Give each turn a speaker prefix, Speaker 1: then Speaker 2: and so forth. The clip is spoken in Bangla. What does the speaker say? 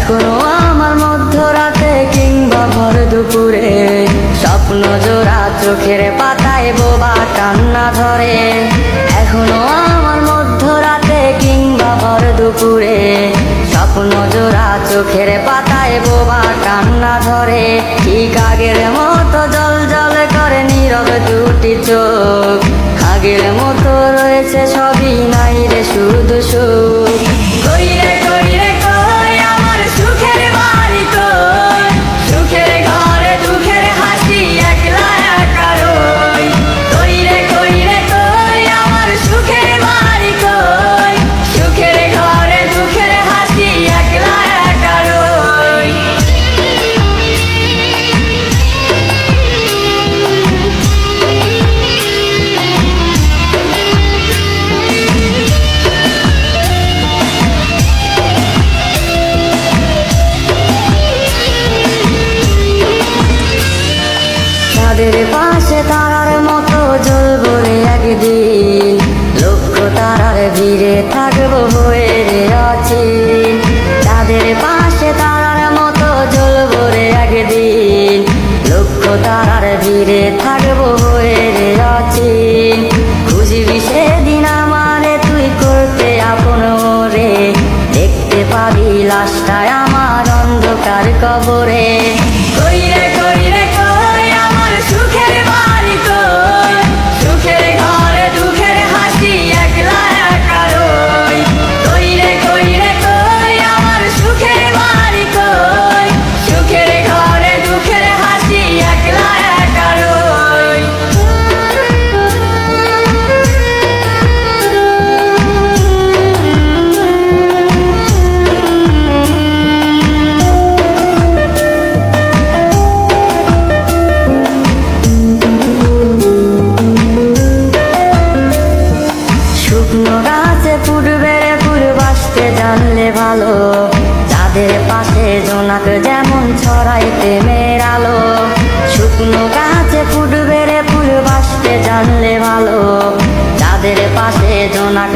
Speaker 1: এখনো আমার মধ্যরাতে কিংবা ভর দুপুরে স্বপ্ন জোড়া চোখের পাতায় বোবা কান্না ধরে। এখনো আমার মধ্যরাতে কিংবা ভর দুপুরে স্বপ্ন জোড়া চোখের পাতায় বোবা কান্না ধরে। ঠিক আগের মতো জল জল করে নীরব দুটি চোখ, আগের মতো রয়েছে সবই, নাই রে শুধু সুখ। কই রে কই রে কই আমার সুখের বাড়ি কই, সুখের ঘরে দুঃখের হাসি একলা একা রই। কই রে কই রে কই আমার সুখের বাড়ি কই, সুখের ঘরে দুঃখের হাসি একলা একা রই। চাঁদের পাশে তারার মতো জ্বলবো রে একদিন, লক্ষ তারার ভিড়ে থাকবো হয়ে রে অচিন। চাঁদের পাশে তারার মতো জ্বলবো রে একদিন, লক্ষ তারার ভিড়ে থাকবো হয়ে রে অচিন। খুঁজবি সেদিন আমারে তুই করতে আপন রে, দেখতে পাবি লাশটায় আমার অন্ধকার কবরে। কই রে কই রে কই আমার সুখের বাড়ি কই, সুখের ঘরে দুঃখের হাসি একলা একা রই। কই রে কই রে কই আমার সুখের বাড়ি কই, সুখের ঘরে দুঃখের হাসি একলা একা রই। শুকনো গাছে পূর্বের ফুল বাসতে জানলে ভালো, যাদের পাশে জোনাক যেমন ছড়াই প্রেমের আলো। শুকনো গাছে পূর্বের ফুল বাসতে জানলে ভালো, যাদের পাশে জোনাক